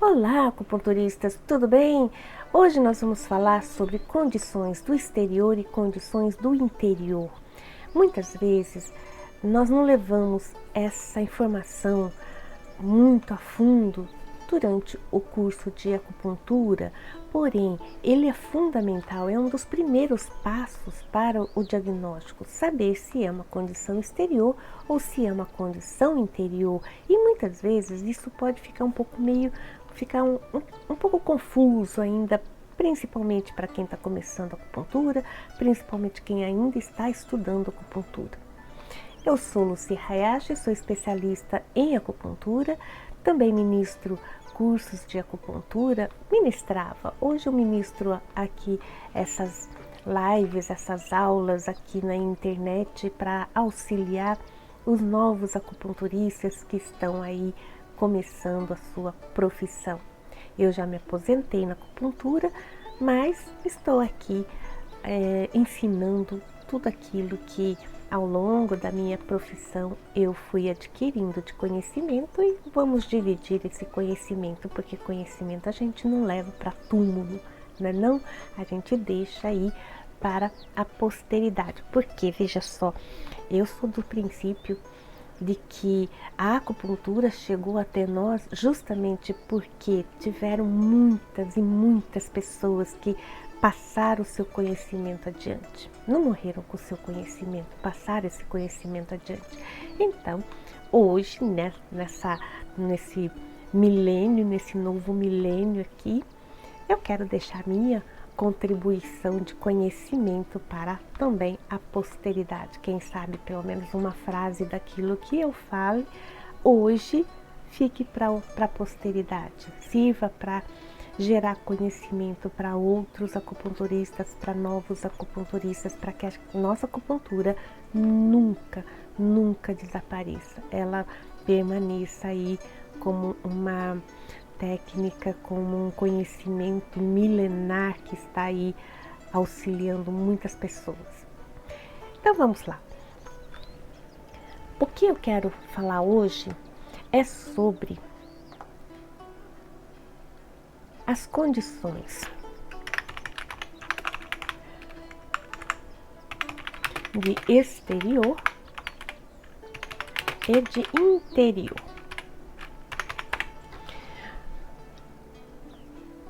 Olá, acupunturistas, tudo bem? Hoje nós vamos falar sobre condições do exterior e condições do interior. Muitas vezes nós não levamos essa informação muito a fundo durante o curso de acupuntura, porém ele é fundamental, é um dos primeiros passos para o diagnóstico, saber se é uma condição exterior ou se é uma condição interior. E muitas vezes isso pode ficar um pouco confuso ainda, principalmente para quem está começando a acupuntura, principalmente quem ainda está estudando acupuntura. Eu sou Lucy Hayashi, sou especialista em acupuntura, também ministro cursos de acupuntura, hoje eu ministro aqui essas lives, essas aulas aqui na internet para auxiliar os novos acupunturistas que estão aí começando a sua profissão. Eu já me aposentei na acupuntura, mas estou aqui ensinando tudo aquilo que ao longo da minha profissão eu fui adquirindo de conhecimento e vamos dividir esse conhecimento, porque conhecimento a gente não leva para túmulo, né, não? A gente deixa aí para a posteridade, porque veja só, eu sou do princípio de que a acupuntura chegou até nós justamente porque tiveram muitas e muitas pessoas que passaram o seu conhecimento adiante. Não morreram com o seu conhecimento, passaram esse conhecimento adiante. Então, hoje, né, nesse milênio, nesse novo milênio aqui, eu quero deixar minha contribuição de conhecimento para também a posteridade. Quem sabe pelo menos uma frase daquilo que eu fale hoje fique para a posteridade, sirva para gerar conhecimento para outros acupunturistas, para novos acupunturistas, para que a nossa acupuntura nunca desapareça, ela permaneça aí como uma técnica, como um conhecimento milenar que está aí auxiliando muitas pessoas. Então vamos lá. O que eu quero falar hoje é sobre as condições de exterior e de interior.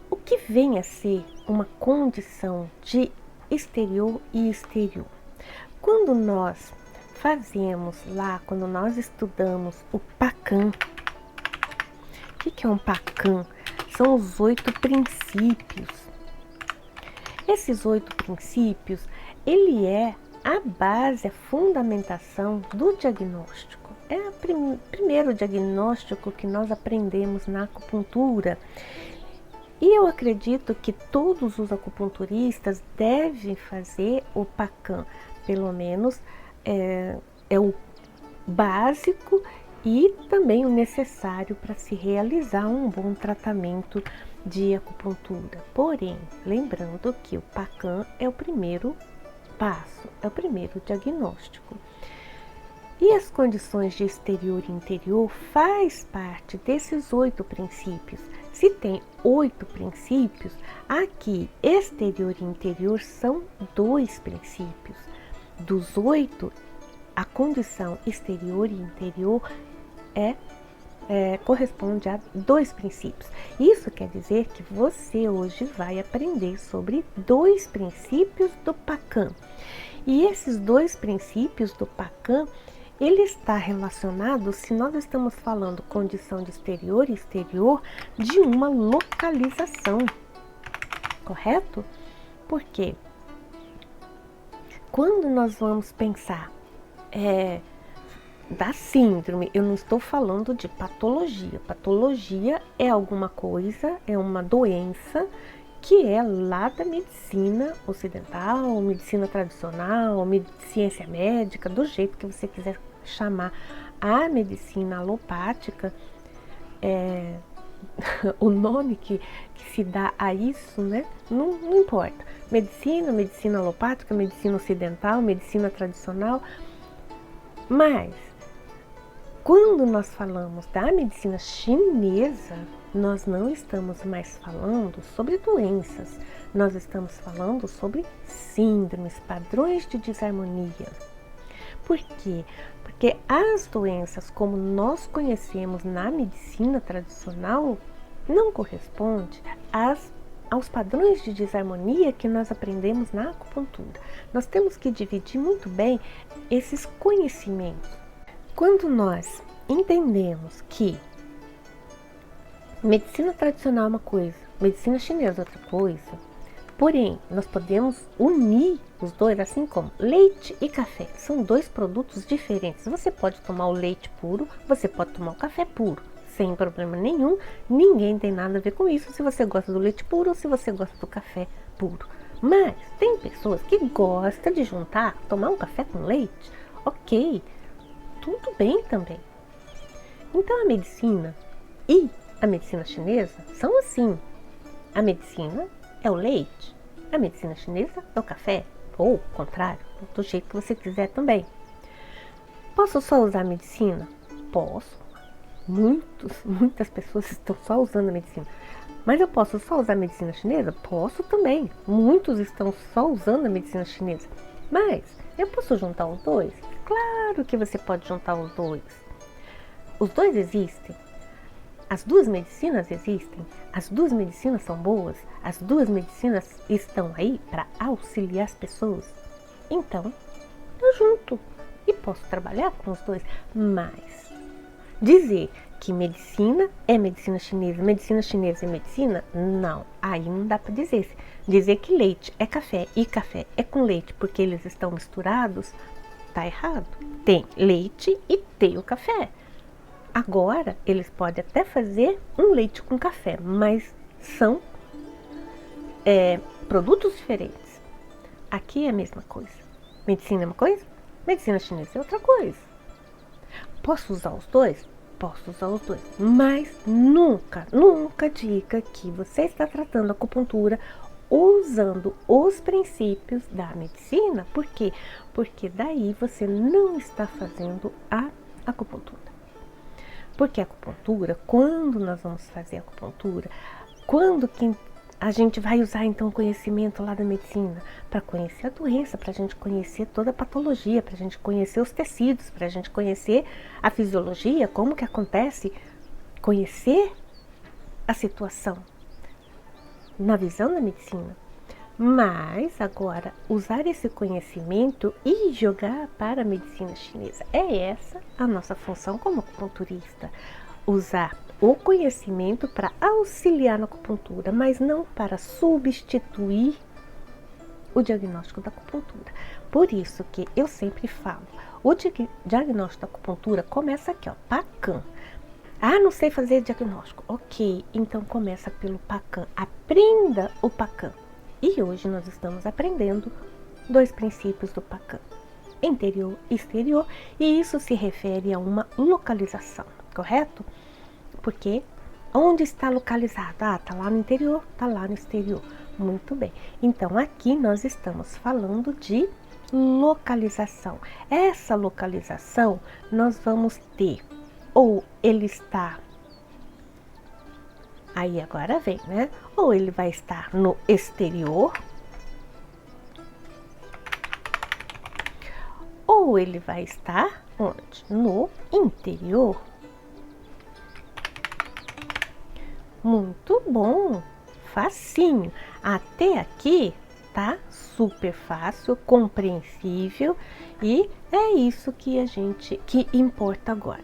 O que vem a ser uma condição de exterior e exterior? Quando nós quando nós estudamos o PACAN, o que é um PACAN? São os 8 princípios. Esses 8 princípios, ele é a base, a fundamentação do diagnóstico. É o primeiro diagnóstico que nós aprendemos na acupuntura. E eu acredito que todos os acupunturistas devem fazer o PACAN, pelo menos é o básico e também o necessário para se realizar um bom tratamento de acupuntura. Porém, lembrando que o PACAN é o primeiro passo, é o primeiro diagnóstico. E as condições de exterior e interior faz parte desses 8 princípios. Se tem 8 princípios, aqui exterior e interior são 2 princípios. Dos 8, a condição exterior e interior corresponde a 2 princípios. Isso quer dizer que você hoje vai aprender sobre 2 princípios do PACAN. E esses 2 princípios do PACAN, ele está relacionado, se nós estamos falando condição de exterior e exterior, de uma localização, correto? Por quê? Quando nós vamos pensar da síndrome, eu não estou falando de patologia. Patologia é alguma coisa, é uma doença que é lá da medicina ocidental, medicina tradicional, ciência médica, do jeito que você quiser chamar. A medicina alopática, o nome que se dá a isso, né? Não importa. Medicina alopática, medicina ocidental, medicina tradicional. Mas Quando nós falamos da medicina chinesa, nós não estamos mais falando sobre doenças, nós estamos falando sobre síndromes, padrões de desarmonia. Por quê? Porque as doenças como nós conhecemos na medicina tradicional não correspondem aos padrões de desarmonia que nós aprendemos na acupuntura. Nós temos que dividir muito bem esses conhecimentos. Quando nós entendemos que medicina tradicional é uma coisa, medicina chinesa é outra coisa, porém nós podemos unir os dois, assim como leite e café. São dois produtos diferentes. Você pode tomar o leite puro, você pode tomar o café puro, sem problema nenhum. Ninguém tem nada a ver com isso, se você gosta do leite puro ou se você gosta do café puro. Mas tem pessoas que gostam de juntar, tomar um café com leite, ok, tudo bem também. Então a medicina e a medicina chinesa são assim. A medicina é o leite, a medicina chinesa é o café, ou o contrário, do jeito que você quiser também. Posso só usar a medicina? Posso. Muitas pessoas estão só usando a medicina. Mas eu posso só usar a medicina chinesa? Posso também. Muitos estão só usando a medicina chinesa. Mas eu posso juntar os dois? Claro que você pode juntar os dois. Os dois existem. As duas medicinas existem. As duas medicinas são boas. As duas medicinas estão aí para auxiliar as pessoas. Então, eu junto e posso trabalhar com os dois. Mas dizer que medicina é medicina chinesa é medicina, não. Aí não dá para dizer. Dizer que leite é café e café é com leite porque eles estão misturados, tá errado. Tem leite e tem o café. Agora, eles podem até fazer um leite com café, mas são produtos diferentes. Aqui é a mesma coisa. Medicina é uma coisa, medicina chinesa é outra coisa. Posso usar os dois? Posso usar os dois, mas nunca diga que você está tratando a acupuntura usando os princípios da medicina. Por quê? Porque daí você não está fazendo a acupuntura. Porque a acupuntura, quando nós vamos fazer a acupuntura, quando a gente vai usar então o conhecimento lá da medicina para conhecer a doença, para a gente conhecer toda a patologia, para a gente conhecer os tecidos, para a gente conhecer a fisiologia, como que acontece, conhecer a situação na visão da medicina. Mas agora, usar esse conhecimento e jogar para a medicina chinesa. É essa a nossa função como acupunturista. Usar o conhecimento para auxiliar na acupuntura, mas não para substituir o diagnóstico da acupuntura. Por isso que eu sempre falo, o diagnóstico da acupuntura começa aqui, ó, PACAN. Ah, não sei fazer diagnóstico. Ok, então começa pelo PACAN. Aprenda o PACAN. E hoje nós estamos aprendendo dois princípios do PACAN, interior e exterior, e isso se refere a uma localização, correto? Porque onde está localizado? Ah, está lá no interior, está lá no exterior. Muito bem. Então aqui nós estamos falando de localização. Essa localização nós vamos ter, ou ele está... Aí agora vem, né? Ou ele vai estar no exterior, ou ele vai estar onde? No interior. Muito bom, facinho. Até aqui tá super fácil, compreensível, e é isso que importa agora.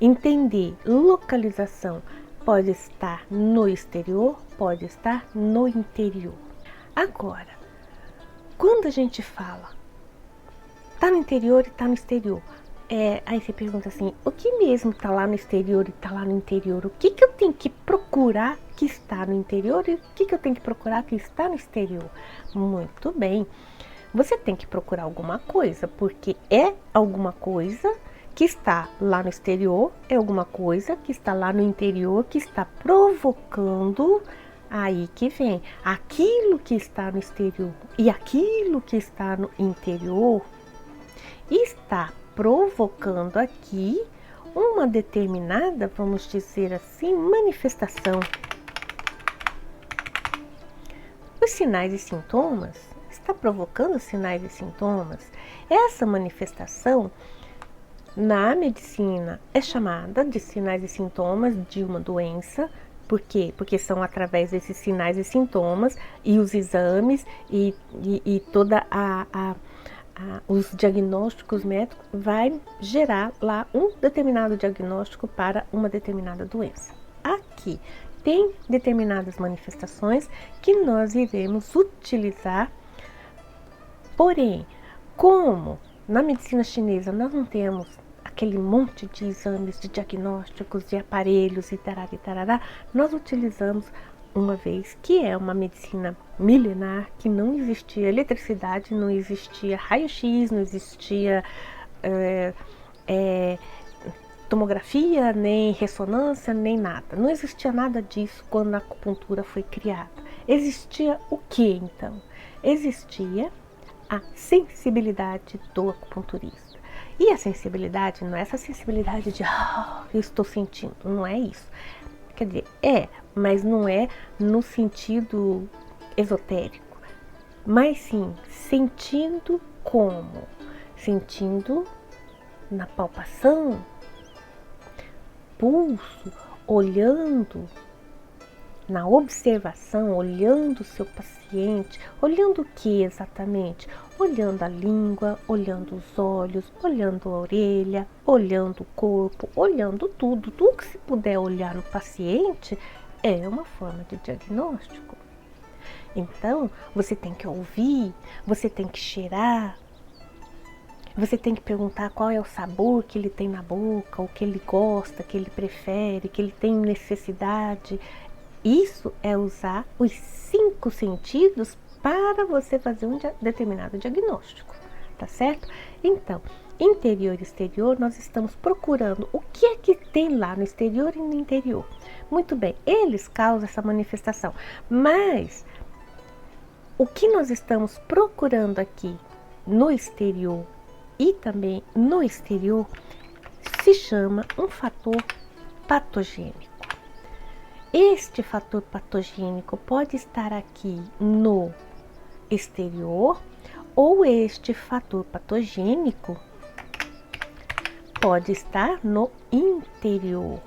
Entender localização. Pode estar no exterior, pode estar no interior. Agora, quando a gente fala, tá no interior e tá no exterior, aí você pergunta assim, o que mesmo tá lá no exterior e tá lá no interior? O que eu tenho que procurar que está no interior e o que eu tenho que procurar que está no exterior? Muito bem, você tem que procurar alguma coisa, porque é alguma coisa que está lá no exterior, é alguma coisa que está lá no interior, que está provocando, aí que vem, aquilo que está no exterior e aquilo que está no interior está provocando aqui uma determinada, vamos dizer assim, manifestação. Os sinais e sintomas, está provocando sinais e sintomas. Essa manifestação, na medicina, é chamada de sinais e sintomas de uma doença. Por quê? Porque são através desses sinais e sintomas e os exames e toda os diagnósticos médicos vai gerar lá um determinado diagnóstico para uma determinada doença. Aqui tem determinadas manifestações que nós iremos utilizar, porém, como na medicina chinesa nós não temos aquele monte de exames, de diagnósticos, de aparelhos e tarará, nós utilizamos uma vez que é uma medicina milenar, que não existia eletricidade, não existia raio-x, não existia tomografia, nem ressonância, nem nada. Não existia nada disso quando a acupuntura foi criada. Existia o que então? Existia a sensibilidade do acupunturista. E a sensibilidade não é essa sensibilidade de eu estou sentindo, não é isso. Quer dizer, mas não é no sentido esotérico, mas sim sentindo como? Sentindo na palpação, pulso, olhando, na observação, olhando o seu paciente, olhando o que exatamente? Olhando a língua, olhando os olhos, olhando a orelha, olhando o corpo, olhando tudo que se puder olhar no paciente é uma forma de diagnóstico. Então, você tem que ouvir, você tem que cheirar, você tem que perguntar qual é o sabor que ele tem na boca, o que ele gosta, que ele prefere, que ele tem necessidade. Isso é usar os 5 sentidos para você fazer um determinado diagnóstico, tá certo? Então, interior e exterior, nós estamos procurando o que é que tem lá no exterior e no interior. Muito bem, eles causam essa manifestação, mas o que nós estamos procurando aqui no exterior e também no exterior se chama um fator patogênico. Este fator patogênico pode estar aqui no exterior ou este fator patogênico pode estar no interior.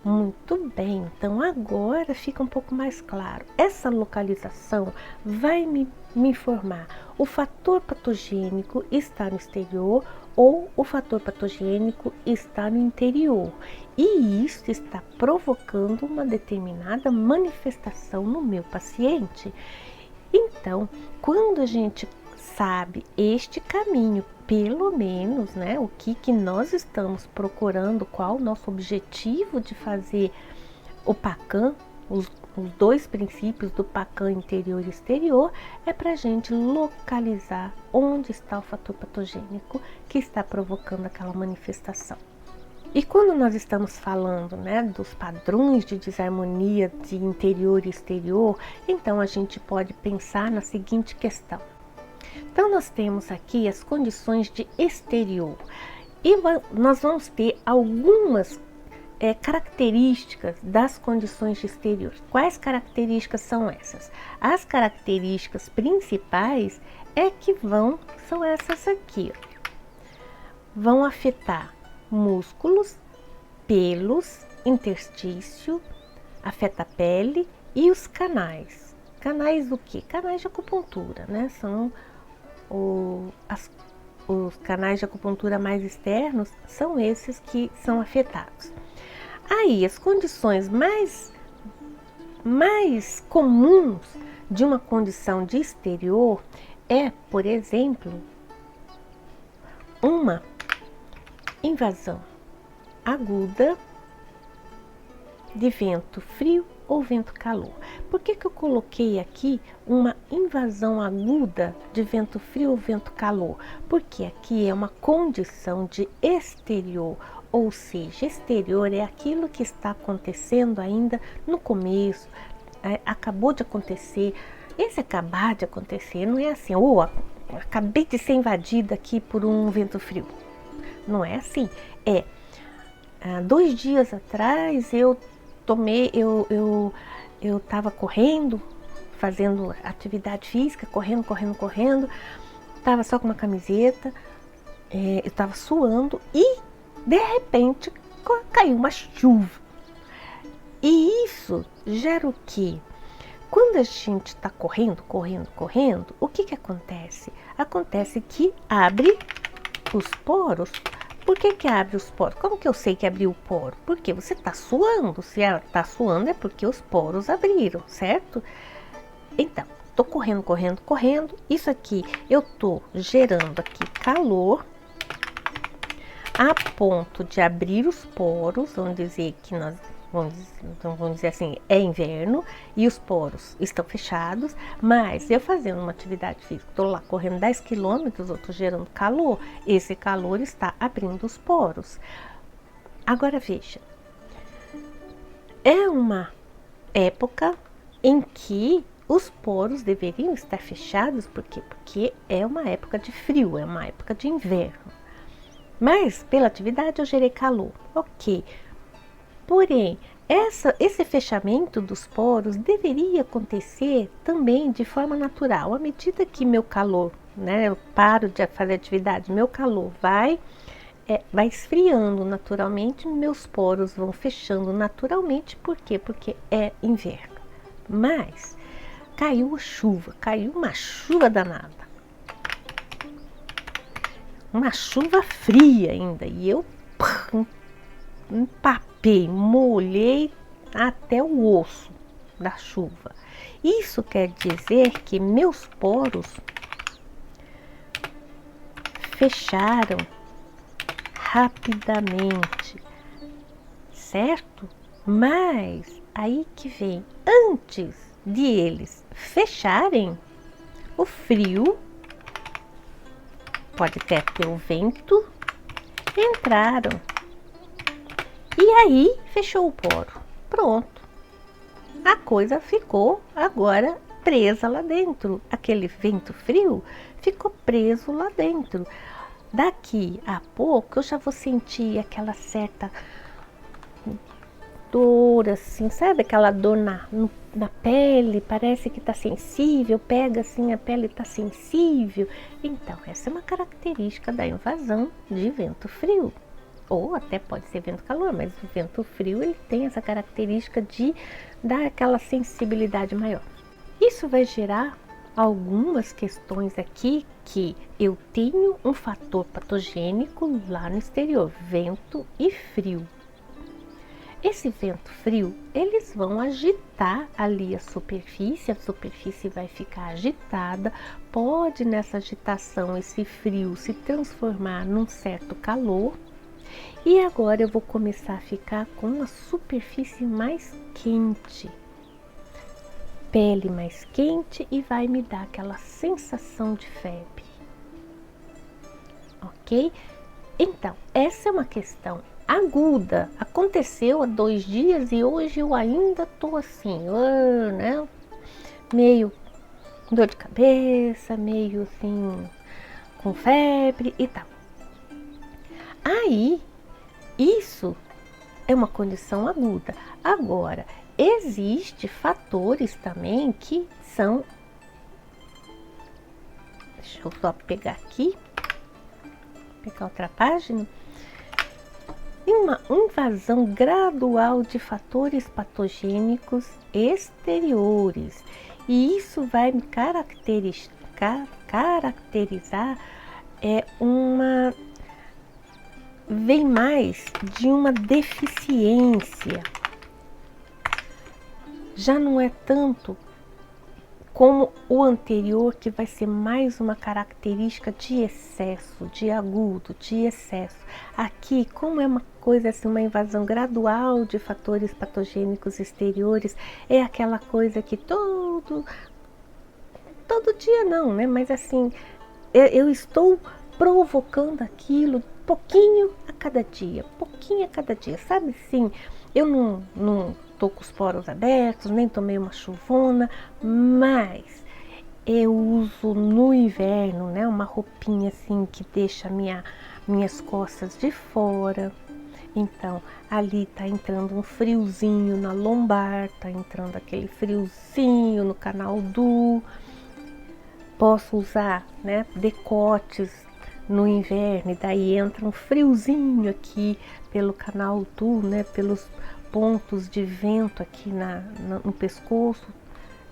Muito bem, então agora fica um pouco mais claro. Essa localização vai me informar o fator patogênico está no exterior ou o fator patogênico está no interior. E isso está provocando uma determinada manifestação no meu paciente. Então, quando a gente sabe este caminho, pelo menos, né, o que nós estamos procurando, qual o nosso objetivo de fazer o PACAM, os 2 princípios do PACAM interior e exterior, é para a gente localizar onde está o fator patogênico que está provocando aquela manifestação. E quando nós estamos falando, né, dos padrões de desarmonia de interior e exterior, então a gente pode pensar na seguinte questão. Então nós temos aqui as condições de exterior e nós vamos ter algumas características das condições de exterior. Quais características são essas? As características principais são essas aqui, ó. Vão afetar músculos, pelos, interstício, afeta a pele e os canais. Canais do quê? Canais de acupuntura, né? São os canais de acupuntura mais externos, são esses que são afetados. Aí, as condições mais comuns de uma condição de exterior é, por exemplo, uma invasão aguda de vento frio ou vento calor. Por que eu coloquei aqui uma invasão aguda de vento frio ou vento calor? Porque aqui é uma condição de exterior, ou seja, exterior é aquilo que está acontecendo ainda no começo, acabou de acontecer. Esse acabar de acontecer não é assim, acabei de ser invadida aqui por um vento frio. Não é assim, 2 dias atrás eu estava correndo, fazendo atividade física, correndo, estava só com uma camiseta, eu estava suando e de repente caiu uma chuva. E isso gera o quê? Quando a gente está correndo, o que acontece? Acontece que abre os poros. Por que abre os poros? Como que eu sei que abriu o poro? Porque você está suando. Se ela está suando é porque os poros abriram, certo? Então, estou correndo. Isso aqui, eu estou gerando aqui calor a ponto de abrir os poros. Vamos dizer que nós vamos dizer assim, é inverno e os poros estão fechados, mas eu fazendo uma atividade física, estou lá correndo 10 quilômetros, eu estou gerando calor, esse calor está abrindo os poros. Agora veja, é uma época em que os poros deveriam estar fechados, por quê? Porque é uma época de frio, é uma época de inverno, mas pela atividade eu gerei calor, ok. Porém, esse fechamento dos poros deveria acontecer também de forma natural. À medida que meu calor, eu paro de fazer atividade, meu calor vai esfriando naturalmente, meus poros vão fechando naturalmente. Por quê? Porque é inverno. Mas caiu uma chuva danada. Uma chuva fria ainda. E eu empapei, molhei até o osso da chuva. Isso quer dizer que meus poros fecharam rapidamente, certo? Mas aí que vem, antes de eles fecharem, o frio, pode até ter o vento, entraram. E aí fechou o poro, pronto, a coisa ficou agora presa lá dentro, aquele vento frio ficou preso lá dentro. Daqui a pouco eu já vou sentir aquela certa dor, assim, sabe aquela dor na pele, parece que tá sensível, pega assim, a pele tá sensível. Então essa é uma característica da invasão de vento frio. Ou até pode ser vento calor, mas o vento frio ele tem essa característica de dar aquela sensibilidade maior. Isso vai gerar algumas questões aqui que eu tenho um fator patogênico lá no exterior, vento e frio. Esse vento frio, eles vão agitar ali a superfície vai ficar agitada, pode nessa agitação esse frio se transformar num certo calor. E agora eu vou começar a ficar com uma superfície mais quente, pele mais quente e vai me dar aquela sensação de febre, ok? Então, essa é uma questão aguda, aconteceu há 2 dias e hoje eu ainda tô assim, meio com dor de cabeça, meio assim, com febre e tal. Aí, isso é uma condição aguda. Agora, existem fatores também que são... Deixa eu só pegar aqui, pegar outra página. Uma invasão gradual de fatores patogênicos exteriores. E isso vai me caracterizar vem mais de uma deficiência. Já não é tanto como o anterior, que vai ser mais uma característica de excesso, de agudo, de excesso. Aqui, como é uma coisa assim, uma invasão gradual de fatores patogênicos exteriores, é aquela coisa que todo dia não, né? Mas assim, eu estou provocando aquilo pouquinho a cada dia, sabe assim? Eu não tô com os poros abertos, nem tomei uma chuvona, mas eu uso no inverno, né, uma roupinha assim que deixa minhas costas de fora. Então, ali está entrando um friozinho na lombar, está entrando aquele friozinho no canal do. Posso usar, né, decotes no inverno, e daí entra um friozinho aqui pelo canal do, né, pelos pontos de vento aqui no pescoço.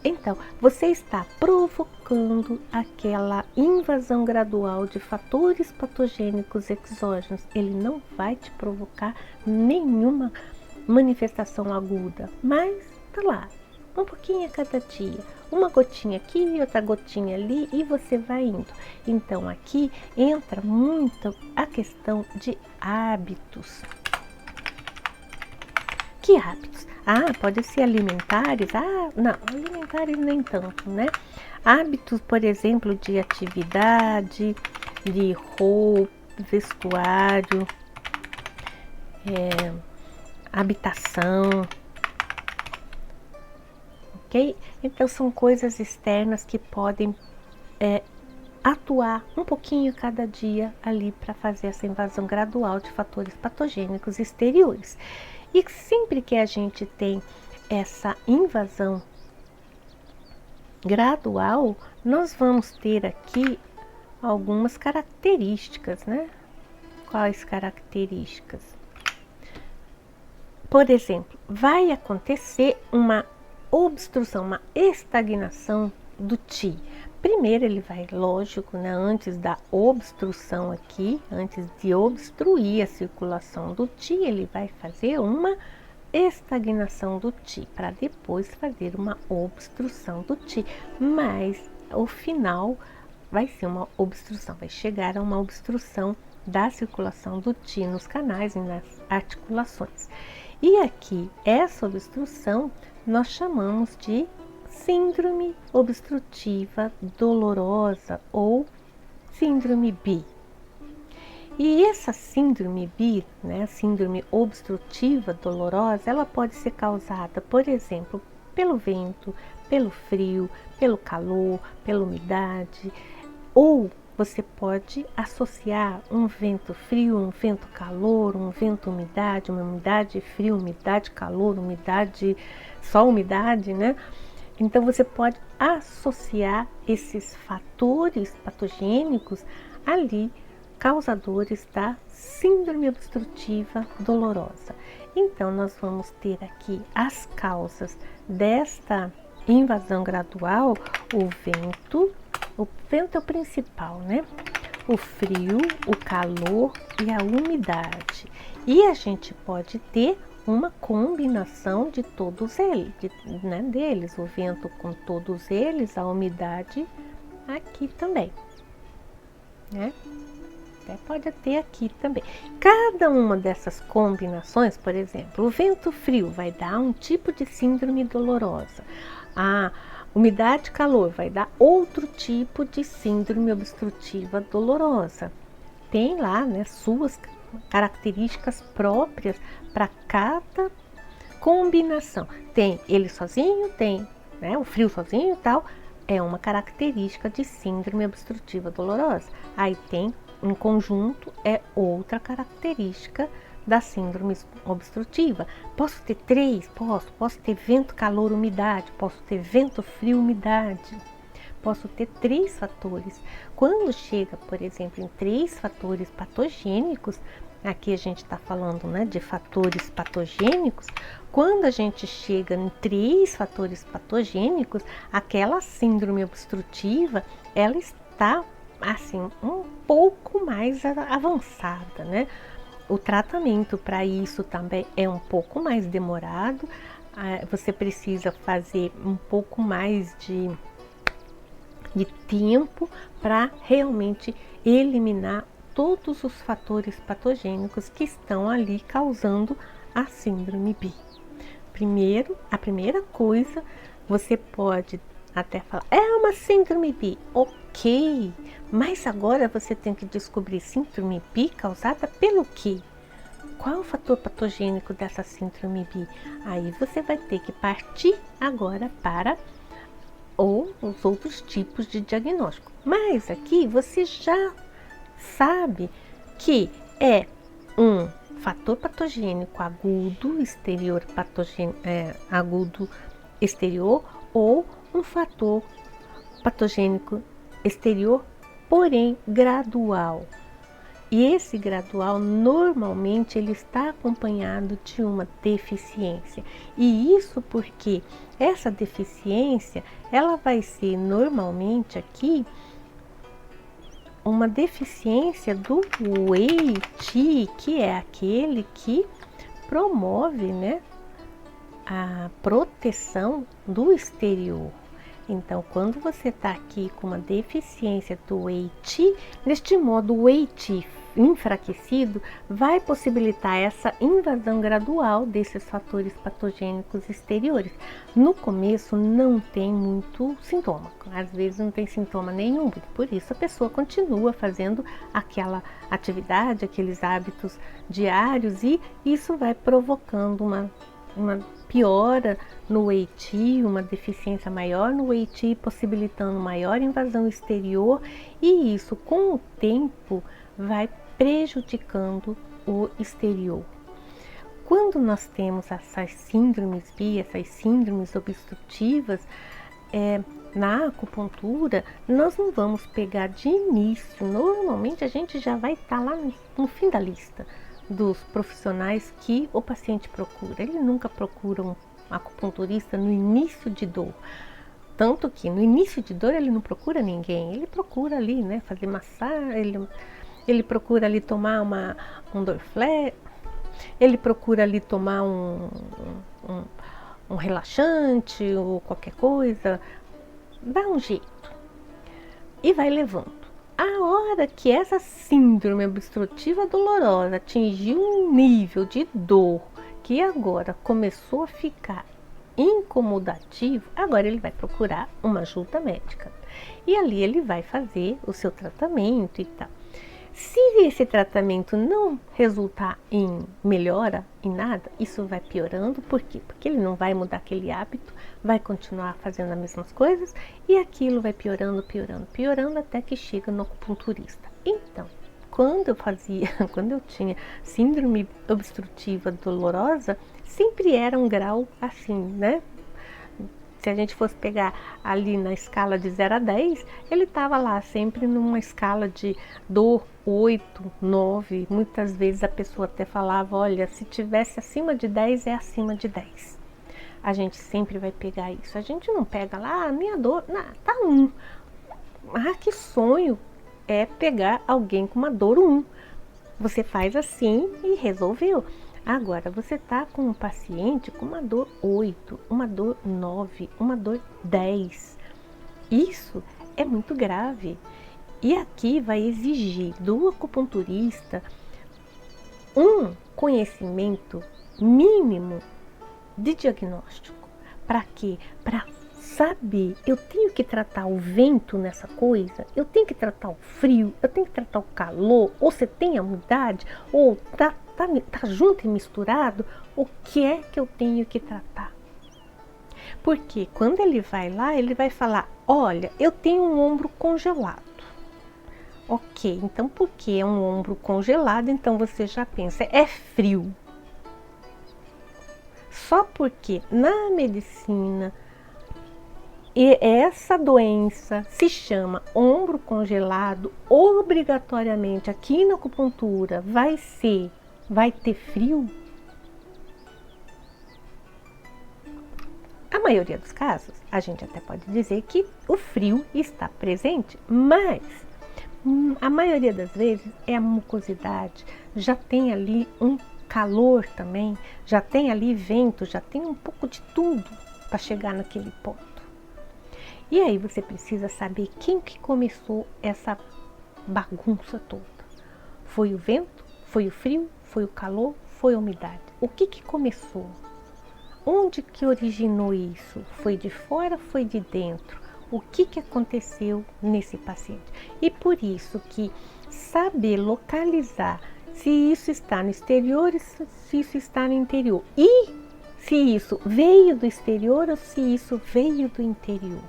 Então, você está provocando aquela invasão gradual de fatores patogênicos exógenos. Ele não vai te provocar nenhuma manifestação aguda, mas tá lá, um pouquinho a cada dia, uma gotinha aqui, outra gotinha ali, e você vai indo. Então, aqui entra muito a questão de hábitos. Que hábitos? Pode ser alimentares? Não, alimentares nem tanto, né? Hábitos, por exemplo, de atividade, de roupa, vestuário, habitação, ok? Então, são coisas externas que podem atuar um pouquinho cada dia ali para fazer essa invasão gradual de fatores patogênicos exteriores. E sempre que a gente tem essa invasão gradual, nós vamos ter aqui algumas características, né? Quais características? Por exemplo, vai acontecer uma obstrução, uma estagnação do Qi. Primeiro ele vai, lógico, né, antes da obstrução aqui, antes de obstruir a circulação do Qi, ele vai fazer uma estagnação do Qi, para depois fazer uma obstrução do Qi. Mas o final vai ser uma obstrução, vai chegar a uma obstrução da circulação do Qi nos canais e nas articulações. E aqui, essa obstrução nós chamamos de síndrome obstrutiva dolorosa ou síndrome BI. E essa síndrome BI, né, síndrome obstrutiva dolorosa, ela pode ser causada, por exemplo, pelo vento, pelo frio, pelo calor, pela umidade, ou você pode associar um vento frio, um vento calor, um vento umidade, uma umidade frio, umidade calor, umidade, só umidade, né? Então, você pode associar esses fatores patogênicos ali, causadores da síndrome obstrutiva dolorosa. Então, nós vamos ter aqui as causas desta invasão gradual: o vento é o principal, né? O frio, o calor e a umidade. E a gente pode ter uma combinação de todos eles, né, deles, o vento com todos eles, a umidade aqui também, né? Até pode ter aqui também. Cada uma dessas combinações, por exemplo, o vento frio vai dar um tipo de síndrome dolorosa. A umidade e calor vai dar outro tipo de síndrome obstrutiva dolorosa. Tem lá, né, suas características próprias para cada combinação. Tem ele sozinho, tem, né, o frio sozinho e tal, é uma característica de síndrome obstrutiva dolorosa. Aí tem, em conjunto, é outra característica da síndrome obstrutiva. Posso ter três? Posso ter vento, calor, umidade, posso ter vento, frio, umidade. Posso ter três fatores. Quando chega, por exemplo, em três fatores patogênicos, aqui a gente está falando, né, de fatores patogênicos. Quando a gente chega em três fatores patogênicos, aquela síndrome obstrutiva, ela está assim um pouco mais avançada, né? O tratamento para isso também é um pouco mais demorado. Você precisa fazer um pouco mais de tempo para realmente eliminar todos os fatores patogênicos que estão ali causando a síndrome BI. Primeiro, a primeira coisa, você pode até falar, é uma síndrome BI, ok, mas agora você tem que descobrir síndrome BI causada pelo quê? Qual é o fator patogênico dessa síndrome BI? Aí você vai ter que partir agora para os outros tipos de diagnóstico. Mas aqui você já sabe que é um fator patogênico agudo exterior, agudo exterior, ou um fator patogênico exterior, porém gradual. E esse gradual, normalmente, ele está acompanhado de uma deficiência. E isso porque essa deficiência, ela vai ser normalmente aqui uma deficiência do whey T, que é aquele que promove, né, a proteção do exterior. Então, quando você está aqui com uma deficiência do whey T, neste modo o whey T enfraquecido vai possibilitar essa invasão gradual desses fatores patogênicos exteriores. No começo não tem muito sintoma, às vezes não tem sintoma nenhum, por isso a pessoa continua fazendo aquela atividade, aqueles hábitos diários, e isso vai provocando uma piora no whey T, uma deficiência maior no whey T, possibilitando maior invasão exterior, e isso com o tempo vai prejudicando o exterior. Quando nós temos essas síndromes bi, essas síndromes obstrutivas, na acupuntura, nós não vamos pegar de início. Normalmente a gente já vai estar lá no fim da lista dos profissionais que o paciente procura. Ele nunca procura um acupunturista no início de dor. Tanto que no início de dor ele não procura ninguém. Ele procura ali, né, fazer massagem, ele procura ali tomar um Dorflex, ele procura ali tomar um relaxante ou qualquer coisa. Dá um jeito e vai levando. A hora que essa síndrome obstrutiva dolorosa atingiu um nível de dor que agora começou a ficar incomodativo, agora ele vai procurar uma ajuda médica. E ali ele vai fazer o seu tratamento e tal. Se esse tratamento não resultar em melhora, em nada, isso vai piorando. Por quê? Porque ele não vai mudar aquele hábito, vai continuar fazendo as mesmas coisas, e aquilo vai piorando, piorando, piorando, até que chega no acupunturista. Então, quando eu tinha síndrome obstrutiva dolorosa, sempre era um grau assim, né? Se a gente fosse pegar ali na escala de 0 a 10, ele estava lá sempre numa escala de dor 8, 9. Muitas vezes a pessoa até falava, olha, se tivesse acima de 10, é acima de 10. A gente sempre vai pegar isso. A gente não pega lá, minha dor, tá 1. Ah, que sonho é pegar alguém com uma dor 1. Você faz assim e resolveu. Agora, você está com um paciente com uma dor 8, uma dor 9, uma dor 10. Isso é muito grave. E aqui vai exigir do acupunturista um conhecimento mínimo de diagnóstico. Para quê? Para saber, eu tenho que tratar o vento nessa coisa, eu tenho que tratar o frio, eu tenho que tratar o calor, ou você tem a umidade, ou tá junto e misturado, o que é que eu tenho que tratar? Porque quando ele vai lá, ele vai falar, olha, eu tenho um ombro congelado. Ok, então por que é um ombro congelado? Então você já pensa, é frio. Só porque na medicina essa doença se chama ombro congelado, obrigatoriamente aqui na acupuntura vai ter frio? A maioria dos casos, a gente até pode dizer que o frio está presente, mas a maioria das vezes é a mucosidade, já tem ali um calor também, já tem ali vento, já tem um pouco de tudo para chegar naquele ponto. E aí você precisa saber quem que começou essa bagunça toda. Foi o vento? Foi o frio? Foi o calor? Foi a umidade? O que começou? Onde que originou isso? Foi de fora? Foi de dentro? O que aconteceu nesse paciente? E por isso que saber localizar se isso está no exterior e se isso está no interior. E se isso veio do exterior ou se isso veio do interior.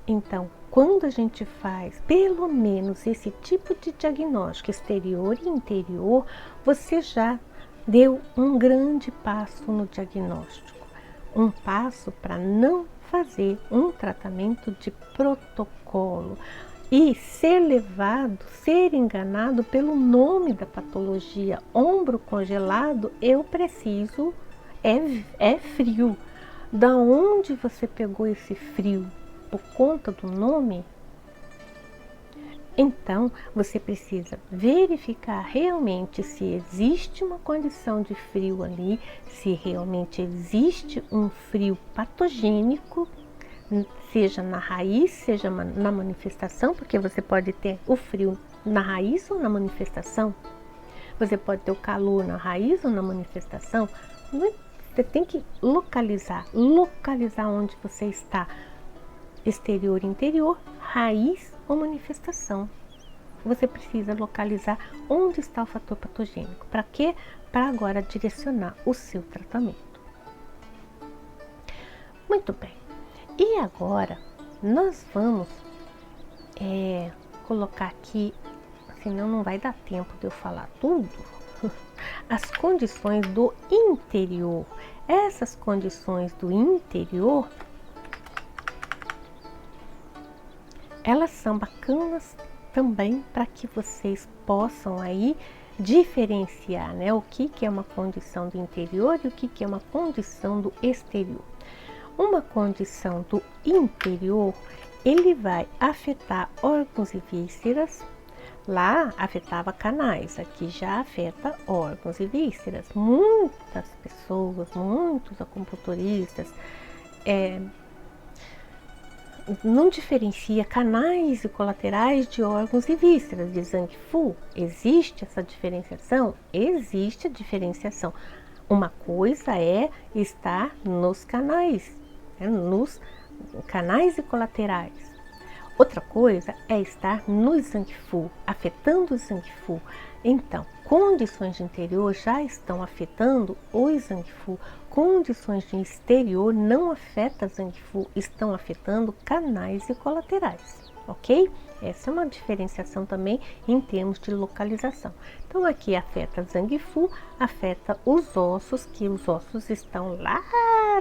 Então, quando a gente faz pelo menos esse tipo de diagnóstico exterior e interior, você já deu um grande passo no diagnóstico, um passo para não fazer um tratamento de protocolo e ser levado, ser enganado pelo nome da patologia, ombro congelado, eu preciso, é frio. Da onde você pegou esse frio? Por conta do nome? Então, você precisa verificar realmente se existe uma condição de frio ali, se realmente existe um frio patogênico, seja na raiz, seja na manifestação, porque você pode ter o frio na raiz ou na manifestação. Você pode ter o calor na raiz ou na manifestação. Você tem que localizar onde você está. Exterior, interior, raiz ou manifestação. Você precisa localizar onde está o fator patogênico. Para quê? Para agora direcionar o seu tratamento. Muito bem. E agora nós vamos colocar aqui, senão não vai dar tempo de eu falar tudo, as condições do interior. Essas condições do interior, elas são bacanas também para que vocês possam aí diferenciar, né, o que é uma condição do interior e o que é uma condição do exterior. Uma condição do interior, ele vai afetar órgãos e vísceras. Lá afetava canais, aqui já afeta órgãos e vísceras. Muitas pessoas, muitos acupunturistas não diferencia canais e colaterais de órgãos e vísceras de Zhang Fu. Existe essa diferenciação? Existe a diferenciação. Uma coisa é estar nos canais e colaterais. Outra coisa é estar no Zhang Fu, afetando o Zhang Fu. Então, condições de interior já estão afetando o Zhang Fu. Condições de exterior não afetam Zhang Fu, estão afetando canais e colaterais, ok? Essa é uma diferenciação também em termos de localização. Então, aqui afeta Zhang Fu, afeta os ossos, que os ossos estão lá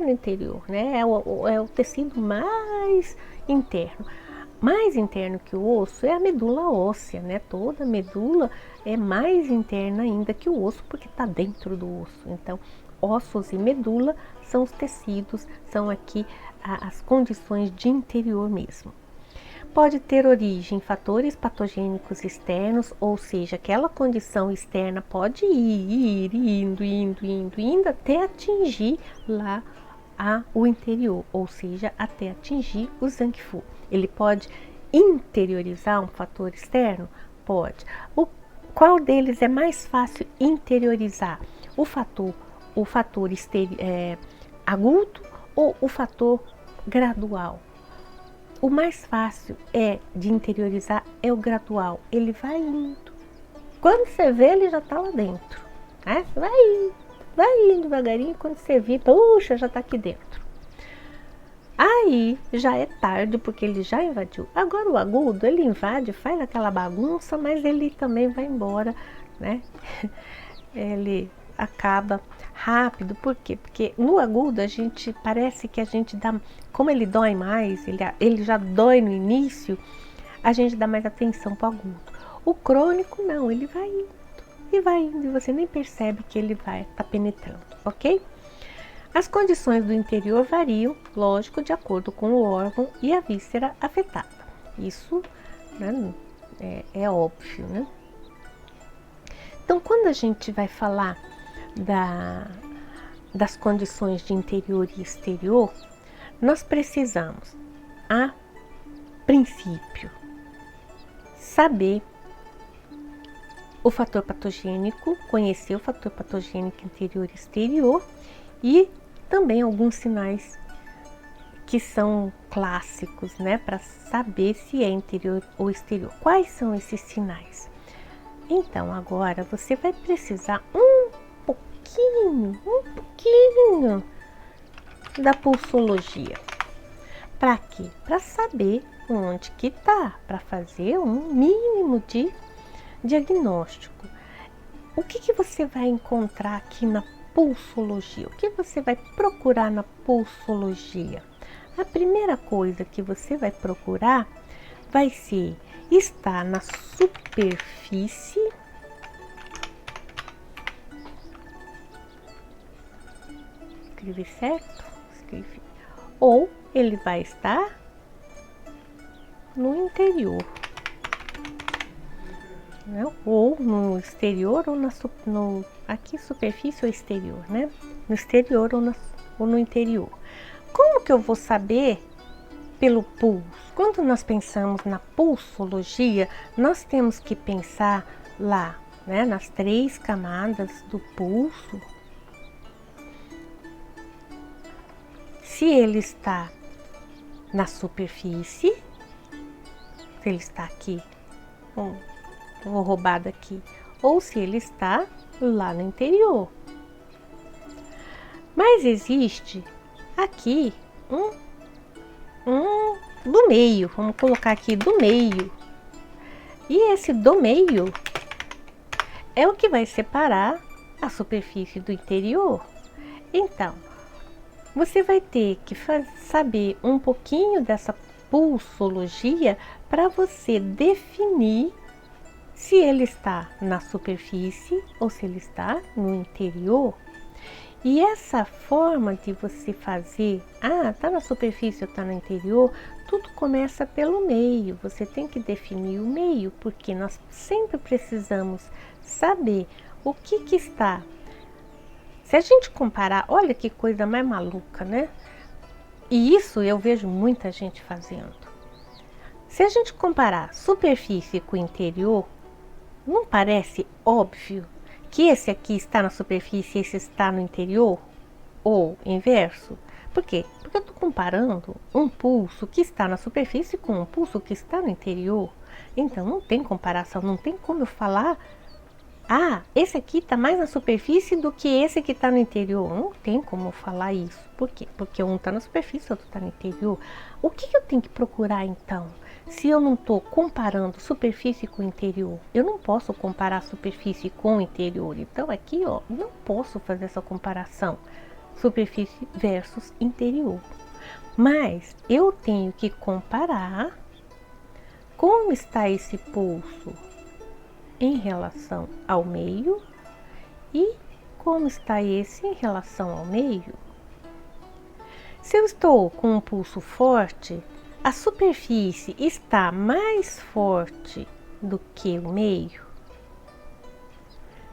no interior, né? É o tecido mais interno. Mais interno que o osso é a medula óssea, né? Toda medula é mais interna ainda que o osso, porque está dentro do osso. Então, ossos e medula são os tecidos, são aqui as condições de interior mesmo. Pode ter origem em fatores patogênicos externos, ou seja, aquela condição externa pode ir indo até atingir lá o interior, ou seja, até atingir o Zhang Fu. Ele pode interiorizar um fator externo? Pode. Qual deles é mais fácil interiorizar? O fator agudo ou o fator gradual? O mais fácil de interiorizar é o gradual. Ele vai indo. Quando você vê, ele já está lá dentro, né? Vai indo devagarinho. Quando você vê, puxa, já está aqui dentro. Aí já é tarde, porque ele já invadiu. Agora o agudo, ele invade, faz aquela bagunça, mas ele também vai embora, né? Ele acaba rápido. Por quê? Porque no agudo parece que a gente dá, como ele dói mais, ele já dói no início, a gente dá mais atenção para o agudo. O crônico não, ele vai indo e você nem percebe que ele vai estar penetrando, ok? As condições do interior variam, lógico, de acordo com o órgão e a víscera afetada. Isso, né, é óbvio, né? Então, quando a gente vai falar das condições de interior e exterior, nós precisamos, a princípio, saber o fator patogênico, conhecer o fator patogênico interior e exterior e também alguns sinais que são clássicos, né, para saber se é interior ou exterior. Quais são esses sinais? Então, agora você vai precisar um pouquinho da pulsologia. Para quê? Para saber onde que está, para fazer um mínimo de diagnóstico. O que você vai encontrar aqui na pulsologia? O que você vai procurar na pulsologia? A primeira coisa que você vai procurar vai ser estar na superfície escrevi certo? Escrevi. Ou ele vai estar no interior, né? Ou no exterior ou aqui superfície ou exterior, né? No exterior ou no interior. Como que eu vou saber pelo pulso? Quando nós pensamos na pulsologia, nós temos que pensar lá, né, nas 3 camadas do pulso. Se ele está na superfície, se ele está aqui, vou roubar daqui, ou se ele está lá no interior. Mas existe aqui do meio, vamos colocar aqui do meio. E esse do meio é o que vai separar a superfície do interior. Então, você vai ter que saber um pouquinho dessa pulsologia para você definir se ele está na superfície ou se ele está no interior. E essa forma de você fazer, tá na superfície ou tá no interior, tudo começa pelo meio. Você tem que definir o meio, porque nós sempre precisamos saber o que está. Se a gente comparar, olha que coisa mais maluca, né? E isso eu vejo muita gente fazendo. Se a gente comparar superfície com interior, não parece óbvio que esse aqui está na superfície e esse está no interior? Ou inverso? Por quê? Porque eu estou comparando um pulso que está na superfície com um pulso que está no interior. Então não tem comparação, não tem como eu falar, esse aqui está mais na superfície do que esse que está no interior. Não tem como eu falar isso. Por quê? Porque um está na superfície, o outro está no interior. O que eu tenho que procurar então? Se eu não estou comparando superfície com interior, eu não posso comparar superfície com interior. Então aqui, não posso fazer essa comparação, superfície versus interior. Mas eu tenho que comparar como está esse pulso em relação ao meio e como está esse em relação ao meio. Se eu estou com um pulso forte, a superfície está mais forte do que o meio?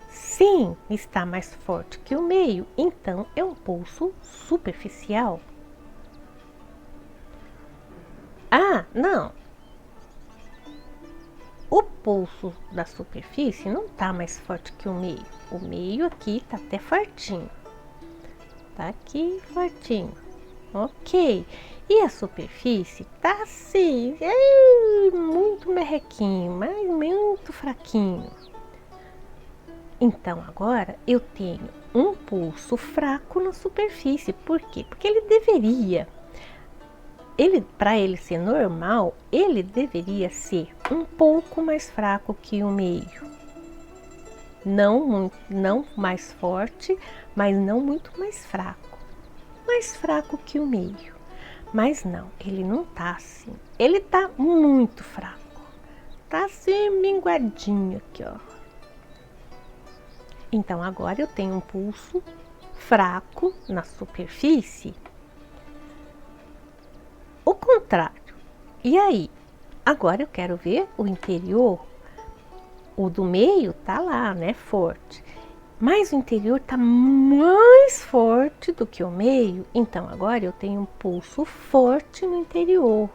Sim, está mais forte que o meio, então é um pulso superficial. Não. O pulso da superfície não está mais forte que o meio. O meio aqui está até fortinho. Tá aqui fortinho. Ok. E a superfície tá assim, muito merrequinho, mas muito fraquinho. Então agora eu tenho um pulso fraco na superfície. Por quê? Porque ele deveria, para ele ser normal, ele deveria ser um pouco mais fraco que o meio. Não mais forte, mas não muito mais fraco. Mais fraco que o meio. Mas não, ele não tá assim. Ele tá muito fraco. Tá assim, minguadinho aqui, ó. Então, agora eu tenho um pulso fraco na superfície. O contrário. E aí? Agora eu quero ver o interior. O do meio tá lá, né? Forte. Mas o interior tá mais forte do que o meio. Então, agora eu tenho um pulso forte no interior.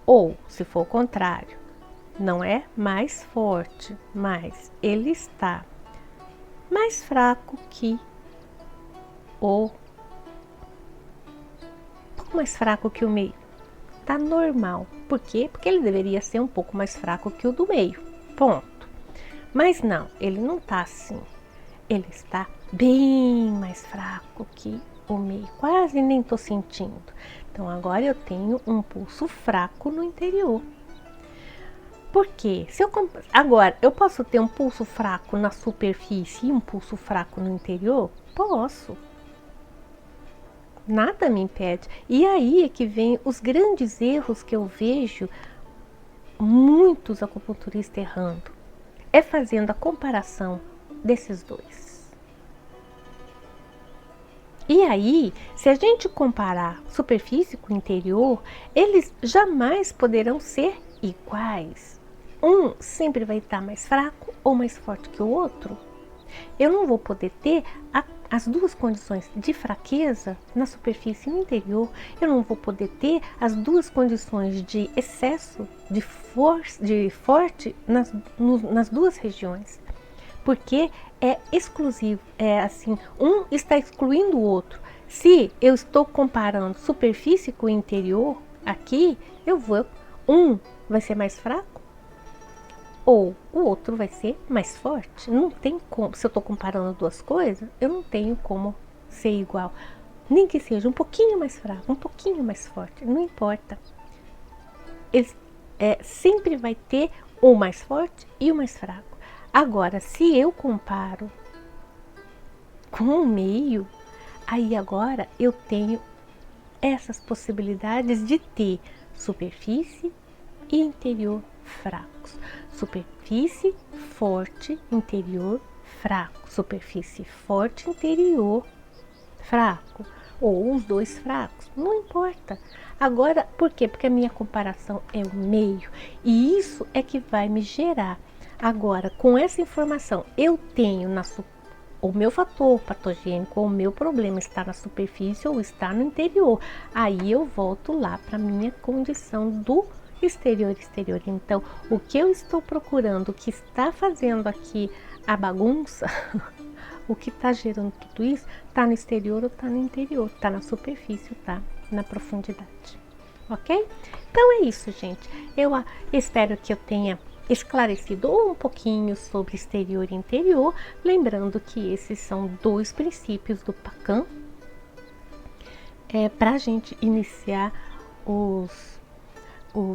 Ou, se for o contrário, não é mais forte, mas ele está mais fraco que um pouco mais fraco que o meio. Tá normal. Por quê? Porque ele deveria ser um pouco mais fraco que o do meio. Ponto. Mas não, ele não tá assim. Ele está bem mais fraco que o meio, quase nem tô sentindo. Então agora eu tenho um pulso fraco no interior. Por quê? Agora, eu posso ter um pulso fraco na superfície e um pulso fraco no interior? Posso. Nada me impede. E aí é que vem os grandes erros que eu vejo muitos acupunturistas errando. É fazendo a comparação desses dois. E aí, se a gente comparar superfície com interior, eles jamais poderão ser iguais. Um sempre vai estar mais fraco ou mais forte que o outro. Eu não vou poder ter as duas condições de fraqueza na superfície e no interior. Eu não vou poder ter as duas condições de excesso, de forte nas duas regiões. Porque é exclusivo, é assim, um está excluindo o outro. Se eu estou comparando superfície com interior, aqui um vai ser mais fraco ou o outro vai ser mais forte. Não tem como, se eu estou comparando duas coisas, eu não tenho como ser igual. Nem que seja um pouquinho mais fraco, um pouquinho mais forte, não importa. Sempre vai ter o mais forte e o mais fraco. Agora, se eu comparo com o meio, aí agora eu tenho essas possibilidades de ter superfície e interior fracos. Superfície forte, interior fraco. Superfície forte, interior fraco. Ou os dois fracos, não importa. Agora, por quê? Porque a minha comparação é o meio. E isso é que vai me gerar. Agora, com essa informação, eu tenho o meu fator patogênico ou o meu problema está na superfície ou está no interior. Aí eu volto lá para a minha condição do exterior. Então, o que eu estou procurando, o que está fazendo aqui a bagunça, o que está gerando tudo isso, está no exterior ou está no interior, está na superfície ou está na profundidade. Ok? Então é isso, gente. Eu espero que eu tenha esclarecido um pouquinho sobre exterior e interior, lembrando que esses são dois princípios do PACAM para a gente iniciar o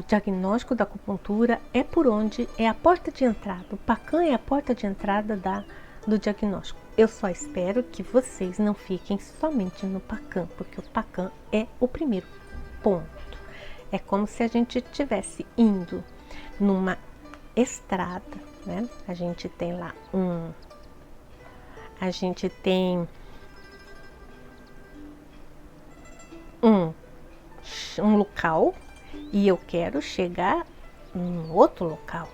diagnóstico da acupuntura. É por onde é a porta de entrada. O PACAM é a porta de entrada do diagnóstico. Eu só espero que vocês não fiquem somente no PACAM, porque o PACAM é o primeiro ponto. É como se a gente estivesse indo numa estrada, né? A gente tem lá um local e eu quero chegar em outro local.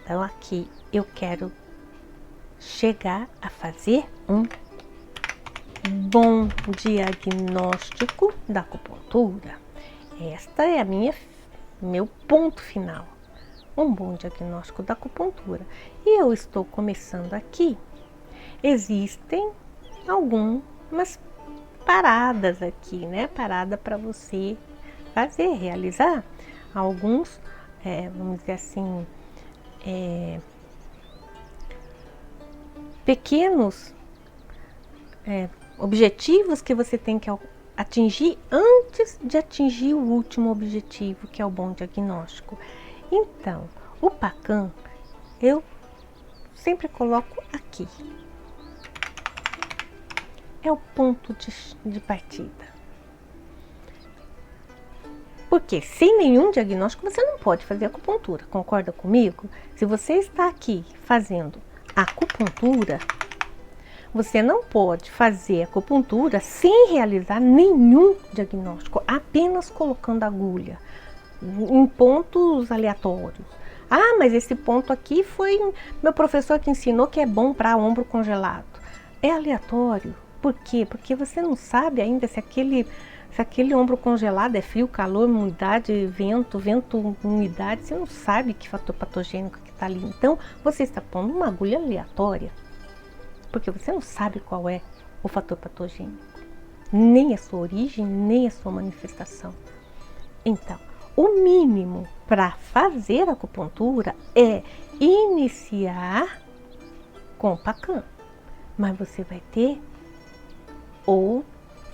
Então aqui eu quero chegar a fazer um bom diagnóstico da acupuntura. Esta é meu ponto final. Um bom diagnóstico da acupuntura. E eu estou começando aqui. Existem algumas paradas aqui, né? Parada para você realizar alguns, vamos dizer assim, pequenos objetivos que você tem que atingir antes de atingir o último objetivo, que é o bom diagnóstico. Então, o PACAM eu sempre coloco aqui. É o ponto de partida. Porque sem nenhum diagnóstico você não pode fazer acupuntura, concorda comigo? Se você está aqui fazendo acupuntura, você não pode fazer acupuntura sem realizar nenhum diagnóstico, apenas colocando agulha em pontos aleatórios. Ah, mas esse ponto aqui foi meu professor que ensinou que é bom para ombro congelado. É aleatório. Por quê? Porque você não sabe ainda se aquele ombro congelado é frio, calor, umidade, vento, umidade. Você não sabe que fator patogênico que está ali. Então, você está pondo uma agulha aleatória. Porque você não sabe qual é o fator patogênico. Nem a sua origem, nem a sua manifestação. Então, o mínimo para fazer acupuntura é iniciar com o PACAM. Mas você vai ter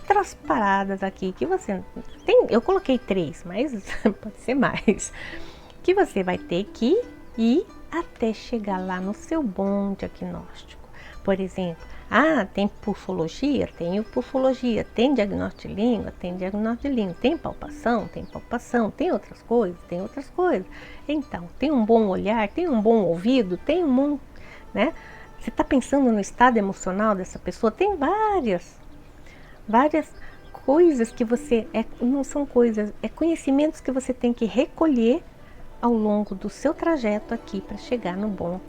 outras paradas aqui que você tem. Eu coloquei 3, mas pode ser mais. Que você vai ter que ir até chegar lá no seu bom diagnóstico. Por exemplo, tem pufologia? Tenho pufologia. Tem diagnóstico de língua? Tem diagnóstico de língua. Tem palpação? Tem palpação. Tem outras coisas? Tem outras coisas. Então, tem um bom olhar? Tem um bom ouvido? Tem um bom, né? Você está pensando no estado emocional dessa pessoa? Tem várias coisas que você, não são coisas, é conhecimentos que você tem que recolher ao longo do seu trajeto aqui para chegar no bom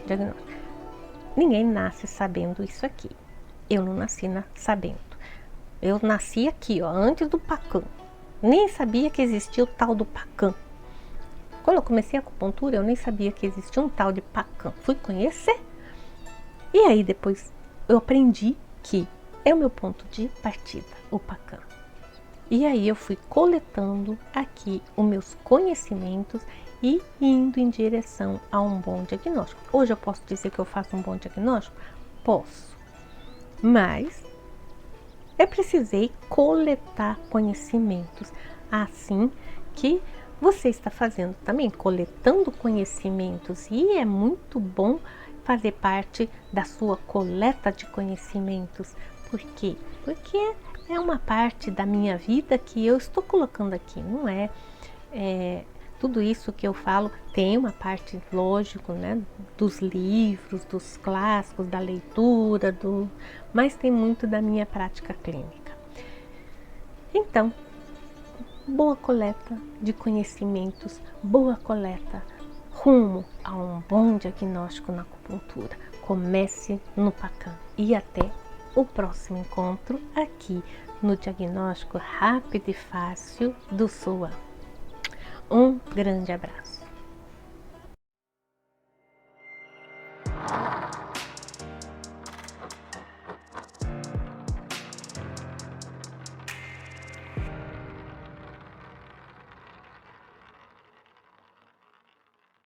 diagnóstico. Ninguém nasce sabendo isso aqui. Eu não nasci sabendo. Eu nasci aqui, ó, antes do PACAM. Nem sabia que existia o tal do PACAM. Quando eu comecei a acupuntura, eu nem sabia que existia um tal de PACAM. Fui conhecer. E aí depois eu aprendi que é o meu ponto de partida, o PACAM. E aí eu fui coletando aqui os meus conhecimentos e indo em direção a um bom diagnóstico. Hoje eu posso dizer que eu faço um bom diagnóstico? Posso. Mas eu precisei coletar conhecimentos, assim que você está fazendo também, coletando conhecimentos. E é muito bom fazer parte da sua coleta de conhecimentos. Por quê? Porque é uma parte da minha vida que eu estou colocando aqui, não é tudo isso que eu falo. Tem uma parte, lógico, né, dos livros, dos clássicos, da leitura, mas tem muito da minha prática clínica. Então, boa coleta de conhecimentos, boa coleta rumo a um bom diagnóstico na acupuntura. Comece no PACAM e até o próximo encontro aqui no Diagnóstico Rápido e Fácil do SUA. Um grande abraço.